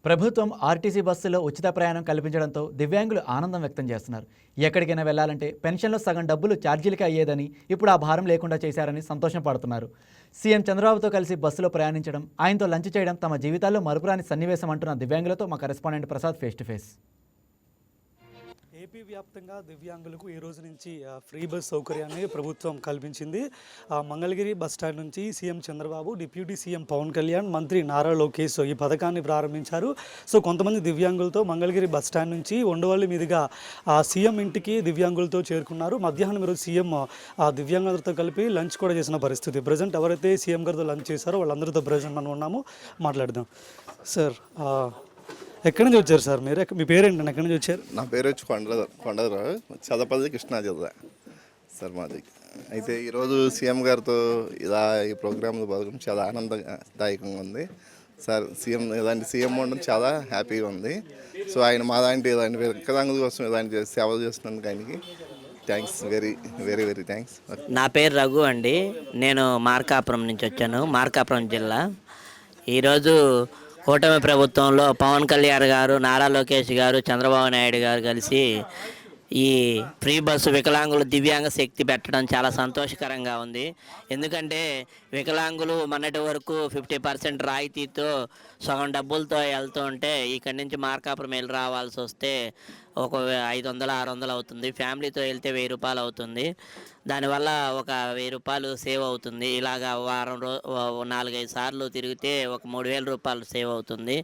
ప్రభుత్వం ఆర్టీసీ బస్సులో ఉచిత ప్రయాణం కల్పించడంతో దివ్యాంగులు ఆనందం వ్యక్తం చేస్తున్నారు. ఎక్కడికైనా వెళ్లాలంటే పెన్షన్లో సగం డబ్బులు ఛార్జీలకే అయ్యేదని, ఇప్పుడు ఆ భారం లేకుండా చేశారని సంతోషం పడుతున్నారు. సీఎం చంద్రబాబుతో కలిసి బస్సులో ప్రయాణించడం, ఆయనతో లంచ్ చేయడం తమ జీవితాల్లో మరుపురాని సన్నివేశం అంటున్న దివ్యాంగులతో మా correspondent Prasad face to face. AP వ్యాప్తంగా దివ్యాంగులకు ఈ రోజు నుంచి ఫ్రీ బస్ సౌకర్యాన్ని ప్రభుత్వం కల్పించింది. మంగళగిరి బస్టాండ్ నుంచి CM Chandrababu, deputy CM Pawan Kalyan, మంత్రి నారా లోకేష్ ఈ పథకాన్ని ప్రారంభించారు. సో కొంతమంది దివ్యాంగులతో మంగళగిరి బస్టాండ్ నుంచి ఉండవల్లి మీదుగా సీఎం ఇంటికి దివ్యాంగులతో చేరుకున్నారు. మధ్యాహ్నం ఈరోజు సీఎం దివ్యాంగులతో కలిపి లంచ్ కూడా చేసిన పరిస్థితి. ప్రజెంట్ ఎవరైతే సీఎం గారితో లంచ్ చేశారో వాళ్ళందరితో ప్రజెంట్ మనం ఉన్నాము, మాట్లాడదాం. సార్, ఎక్కడి నుంచి వచ్చారు సార్ మీరు? మీ పేరేంటండి, ఎక్కడి నుంచి వచ్చారు? నా పేరు వచ్చి కొండరావు, చదపల్లి కృష్ణా జిల్లా సార్ మాది. అయితే ఈరోజు సీఎం గారితో ఇలా ఈ ప్రోగ్రాంలో పాల్గొనడం చాలా ఆనందదాయకంగా ఉంది సార్. ఇలాంటి సీఎం ఉండడం చాలా హ్యాపీగా ఉంది. సో ఆయన ఇలాంటి వికలాంగుల కోసం ఇలాంటి సేవలు చేస్తున్నందుకు ఆయనకి thanks, very very very thanks. నా పేరు రఘు అండి, నేను మార్కాపురం నుంచి వచ్చాను, మార్కాపురం జిల్లా. ఈరోజు కూటమి ప్రభుత్వంలో పవన్ కళ్యాణ్ గారు, నారా లోకేష్ గారు, చంద్రబాబు నాయుడు గారు కలిసి ఈ ఫ్రీ బస్సు వికలాంగులు దివ్యాంగ శక్తి పెట్టడం చాలా సంతోషకరంగా ఉంది. ఎందుకంటే వికలాంగులు మొన్నటి వరకు 50% రాయితీతో సగం డబ్బులతో వెళ్తూ ఉంటే ఇక్కడి నుంచి మార్కాపురం వెళ్ళి రావాల్సి వస్తే ఒక 500-600 అవుతుంది. ఫ్యామిలీతో వెళ్తే 1000 రూపాయలు అవుతుంది. దానివల్ల ఒక 1000 రూపాయలు సేవ్ అవుతుంది. ఇలాగా వారం 4-5 సార్లు తిరిగితే ఒక 3000 రూపాయలు సేవ్ అవుతుంది.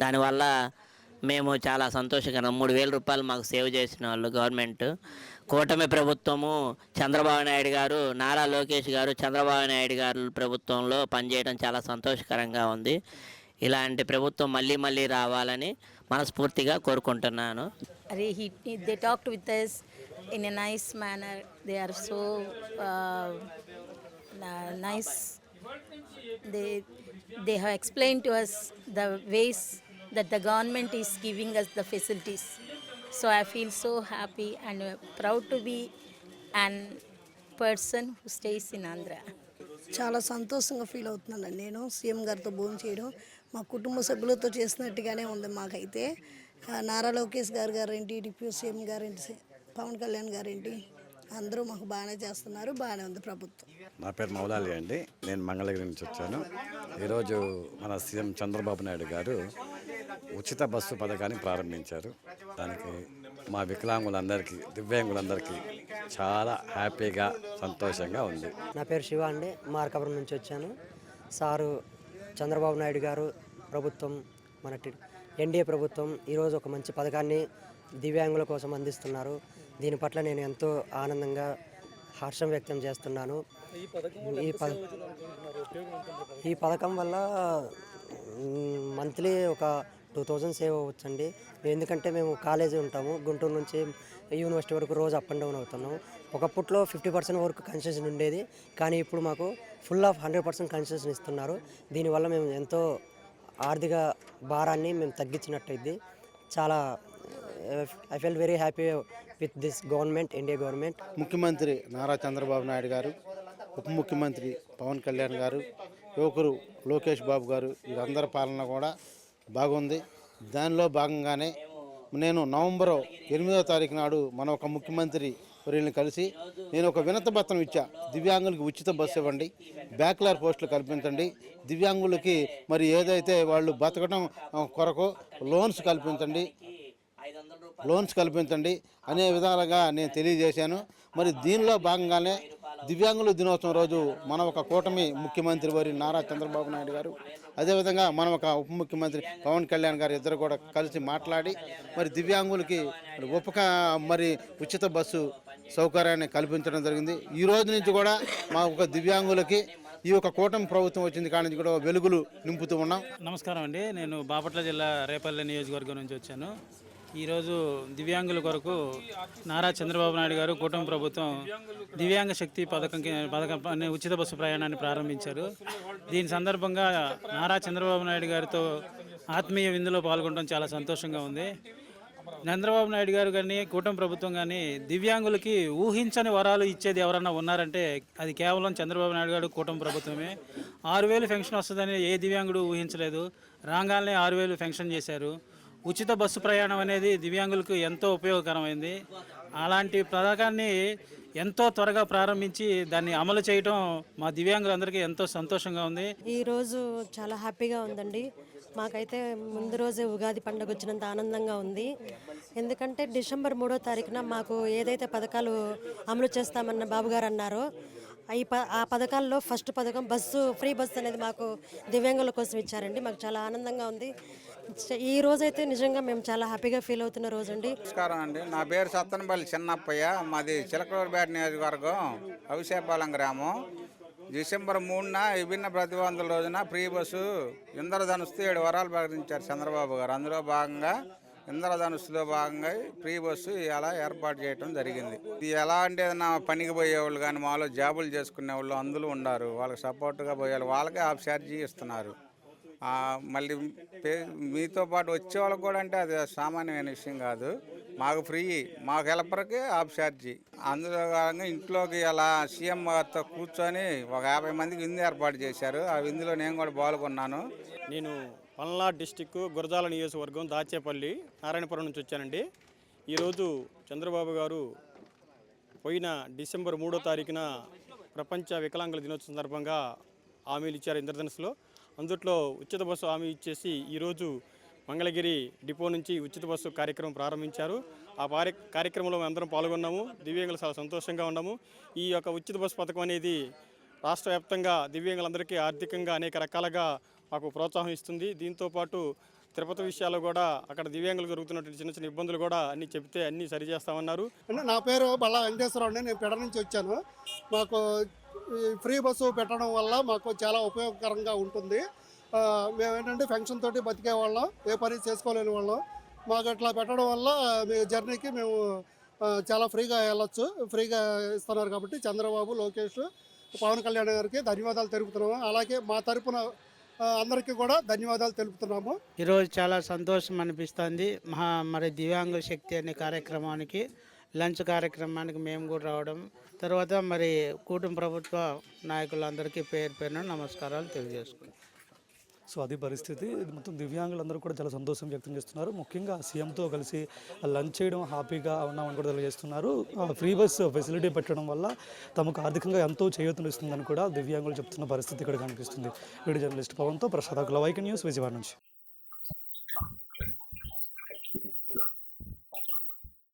దానివల్ల మేము చాలా సంతోషకరం. 3000 రూపాయలు మాకు సేవ్ చేసిన వాళ్ళు గవర్నమెంట్. కూటమి ప్రభుత్వము, చంద్రబాబు నాయుడు గారు, నారా లోకేష్ గారు, చంద్రబాబు నాయుడు గారు ప్రభుత్వంలో పనిచేయడం చాలా సంతోషకరంగా ఉంది. ఇలాంటి ప్రభుత్వం మళ్ళీ మళ్ళీ రావాలని మనస్ఫూర్తిగా కోరుకుంటున్నాను. They talked with us in a nice manner. They are so nice. They have explained to us the ways that the government is giving us the facilities. So I feel so happy and proud to be an person who stays in Andhra. చాలా సంతోషంగా feel అవుతున్నాను. నేను CM గారితో భోజనం చేయడం మా కుటుంబ సభ్యులతో చేసినట్టుగానే ఉంది. మాకైతే నారా లోకేష్ గారేంటి, డిప్యూటీ సీఎం గారేంటి, పవన్ కళ్యాణ్ గారేంటి, అందరూ మాకు బాగానే చేస్తున్నారు. బాగానే ఉంది ప్రభుత్వం. నా పేరు మౌలాలి అండి, నేను మంగళగిరి నుంచి వచ్చాను. ఈరోజు మన సీఎం చంద్రబాబు నాయుడు గారు ఉచిత బస్సు పథకాన్ని ప్రారంభించారు. దానికి మా వికలాంగులందరికీ, దివ్యాంగులందరికీ చాలా హ్యాపీగా, సంతోషంగా ఉంది. నా పేరు శివ అండి, మార్కాపురం నుంచి వచ్చాను. సారు చంద్రబాబు నాయుడు గారు ప్రభుత్వం, మన ఎన్డీఏ ప్రభుత్వం ఈరోజు ఒక మంచి పథకాన్ని దివ్యాంగుల కోసం అందిస్తున్నారు. దీని పట్ల నేను ఎంతో ఆనందంగా, హర్షం వ్యక్తం చేస్తున్నాను. ఈ పథకం వల్ల మంత్లీ ఒక 2000 సేవ్ అవ్వచ్చండి. ఎందుకంటే మేము కాలేజీ ఉంటాము, గుంటూరు నుంచి యూనివర్సిటీ వరకు రోజు అప్ అండ్ డౌన్ అవుతున్నాము. ఒకప్పట్లో 50% వరకు కన్సెషన్ ఉండేది, కానీ ఇప్పుడు మాకు ఫుల్ ఆఫ్ 100% కన్సెషన్ ఇస్తున్నారు. దీనివల్ల మేము ఎంతో ఆర్థిక భారాన్ని మేము తగ్గించినట్టయిద్ది. చాలా I feel very happy with this government, NDA government. ముఖ్యమంత్రి నారా చంద్రబాబు నాయుడు గారు, ఉప ముఖ్యమంత్రి పవన్ కళ్యాణ్ గారు, యువకుడు లోకేష్ బాబు గారు, వీరందరి పాలన కూడా బాగుంది. దానిలో భాగంగానే నేను నవంబర్ 8వ తారీఖు నాడు మన ఒక ముఖ్యమంత్రి వీళ్ళని కలిసి నేను ఒక వినతి పత్రం ఇచ్చా. దివ్యాంగులకి ఉచిత బస్సు ఇవ్వండి, బ్యాక్లార్ పోస్టులు కల్పించండి, దివ్యాంగులకి మరి ఏదైతే వాళ్ళు బతకడం కొరకు లోన్స్ కల్పించండి అనే విధాలుగా నేను తెలియజేశాను. మరి దీనిలో భాగంగానే దివ్యాంగుల దినోత్సవం రోజు మన ఒక కూటమి ముఖ్యమంత్రి వారి నారా చంద్రబాబు నాయుడు గారు, అదేవిధంగా మన ఒక ఉప ముఖ్యమంత్రి పవన్ కళ్యాణ్ గారు ఇద్దరు కూడా కలిసి మాట్లాడి మరి దివ్యాంగులకి మరి ఉచిత బస్సు సౌకర్యాన్ని కల్పించడం జరిగింది. ఈ రోజు నుంచి కూడా మా ఒక దివ్యాంగులకి ఈ యొక్క కూటమి ప్రభుత్వం వచ్చింది కానీ కూడా వెలుగులు నింపుతూ ఉన్నాం. నమస్కారం అండి, నేను బాపట్ల జిల్లా రేపల్లె నియోజకవర్గం నుంచి వచ్చాను. ఈరోజు దివ్యాంగుల కొరకు నారా చంద్రబాబు నాయుడు గారు, కూటమి ప్రభుత్వం దివ్యాంగ శక్తి పథకం ఉచిత బస్సు ప్రయాణాన్ని ప్రారంభించారు. దీని సందర్భంగా నారా చంద్రబాబు నాయుడు గారితో ఆత్మీయ విందులో పాల్గొనడం చాలా సంతోషంగా ఉంది. చంద్రబాబు నాయుడు గారు కానీ కూటమి ప్రభుత్వం కానీ దివ్యాంగులకి ఊహించని వరాలు ఇచ్చేది ఎవరన్నా ఉన్నారంటే అది కేవలం చంద్రబాబు నాయుడు గారు కూటమి ప్రభుత్వమే. 6,000 పెన్షన్ వస్తుందని ఏ దివ్యాంగుడు ఊహించలేదు. రాగానే 6,000 పెన్షన్ చేశారు. ఉచిత బస్సు ప్రయాణం అనేది దివ్యాంగులకు ఎంతో ఉపయోగకరమైంది. అలాంటి పథకాన్ని ఎంతో త్వరగా ప్రారంభించి దాన్ని అమలు చేయడం మా దివ్యాంగులందరికీ ఎంతో సంతోషంగా ఉంది. ఈరోజు చాలా హ్యాపీగా ఉందండి. మాకైతే ముందు రోజే ఉగాది పండుగ వచ్చినంత ఆనందంగా ఉంది. ఎందుకంటే డిసెంబర్ 3వ తారీఖున మాకు ఏదైతే పథకాలు అమలు చేస్తామన్న బాబు గారు అన్నారో ఆ పథకాల్లో ఫస్ట్ పథకం ఫ్రీ బస్సు అనేది మాకు దివ్యాంగుల కోసం ఇచ్చారండి. మాకు చాలా ఆనందంగా ఉంది. ఈ రోజైతే నిజంగా మేము చాలా హ్యాపీగా ఫీల్ అవుతున్న రోజు అండి. నమస్కారం అండి. నా పేరు సత్తనపల్లి చిన్నప్పయ్య. మాది చిలకలూరుపేట నియోజకవర్గం అవిసేపాలెం గ్రామం. డిసెంబర్ 3న విభిన్న ప్రతిబంధుల రోజున ఫ్రీ బస్సు ఇంద్రధనుస్సు 7 వరాలు ప్రకటించారు చంద్రబాబు గారు. అందులో భాగంగా ఇంద్రధనుస్సులో భాగంగా ఫ్రీ బస్సు ఇలా ఏర్పాటు చేయడం జరిగింది. ఇది ఎలా అంటే ఏదైనా పనికి పోయేవాళ్ళు కానీ మాలో జాబులు చేసుకునే వాళ్ళు అందులో ఉన్నారు. వాళ్ళకి సపోర్ట్గా పోయేవాళ్ళు వాళ్ళకే హాఫ్ ఛార్జీ ఇస్తున్నారు. మళ్ళీ మీతో పాటు వచ్చే వాళ్ళకి కూడా అంటే అది సామాన్యమైన విషయం కాదు. మాకు ఫ్రీ, మాకు హెల్పర్కి హాఫ్ ఛార్జీ. అందులో కాగా ఇంట్లోకి అలా సీఎం గారితో కూర్చొని ఒక 50 మందికి విందు ఏర్పాటు చేశారు. ఆ విందులో నేను కూడా పాల్గొన్నాను. నేను పల్నాడు డిస్టిక్ గురజాల నియోజకవర్గం దాచేపల్లి నారాయణపురం నుంచి వచ్చానండి. ఈరోజు చంద్రబాబు గారు పోయిన డిసెంబర్ 3వ తారీఖున ప్రపంచ వికలాంగుల దినోత్సవం సందర్భంగా హామీలు ఇచ్చారు ఇంద్రధనుస్సులో. అందుట్లో ఉచిత బస్సు హామీ ఇచ్చేసి ఈరోజు మంగళగిరి డిపో నుంచి ఉచిత బస్సు కార్యక్రమం ప్రారంభించారు. ఆ కార్యక్రమంలో అందరం పాల్గొన్నాము. దివ్యాంగులు చాలా సంతోషంగా ఉన్నాము. ఈ యొక్క ఉచిత బస్సు పథకం అనేది రాష్ట్ర వ్యాప్తంగా దివ్యాంగులందరికీ ఆర్థికంగా అనేక రకాలుగా మాకు ప్రోత్సాహం ఇస్తుంది. దీంతోపాటు తిరుపతి విషయాల్లో కూడా అక్కడ దివ్యాంగులు జరుగుతున్నటువంటి చిన్న చిన్న ఇబ్బందులు కూడా అన్నీ చెప్తే అన్నీ సరిచేస్తామన్నారు. నా పేరు బల్లా వెంకటేశ్వరరావు అండి. నేను పెడ నుంచి వచ్చాను. మాకు ఫ్రీ బస్సు పెట్టడం వల్ల మాకు చాలా ఉపయోగకరంగా ఉంటుంది. మేము ఏంటంటే ఫంక్షన్ తోటి బతికే వాళ్ళం, ఏ పని చేసుకోలేని వాళ్ళం. మాకు అట్లా పెట్టడం వల్ల మీ జర్నీకి మేము చాలా ఫ్రీగా వెళ్ళొచ్చు. ఫ్రీగా ఇస్తున్నారు కాబట్టి చంద్రబాబు, లోకేష్, పవన్ కళ్యాణ్ గారికి ధన్యవాదాలు తెలుపుతున్నాము. అలాగే మా తరపున అందరికీ కూడా ధన్యవాదాలు తెలుపుతున్నాము. ఈరోజు చాలా సంతోషం అనిపిస్తుంది. మరి దివ్యాంగ శక్తి అనే కార్యక్రమానికి లంచ్ కార్యక్రమానికి మేము కూడా రావడం, తర్వాత మరి కూటమి ప్రభుత్వ నాయకులందరికీ పేరు పేరున నమస్కారాలు తెలియజేసుకుంటాం. సో అది పరిస్థితి. ఇది మొత్తం దివ్యాంగులందరూ కూడా చాలా సంతోషం వ్యక్తం చేస్తున్నారు. ముఖ్యంగా సీఎంతో కలిసి లంచ్ చేయడం హ్యాపీగా ఉన్నామని కూడా తెలియజేస్తున్నారు. ఫ్రీ బస్ ఫెసిలిటీ పెట్టడం వల్ల తమకు ఆర్థికంగా ఎంతో చేయూతనిస్తుందని కూడా దివ్యాంగులు చెప్తున్న పరిస్థితి ఇక్కడ కనిపిస్తుంది. వీడియో జర్నలిస్ట్ పవన్తో ప్రసాద్ అకుల, వైకే న్యూస్, విజయవాడ నుంచి.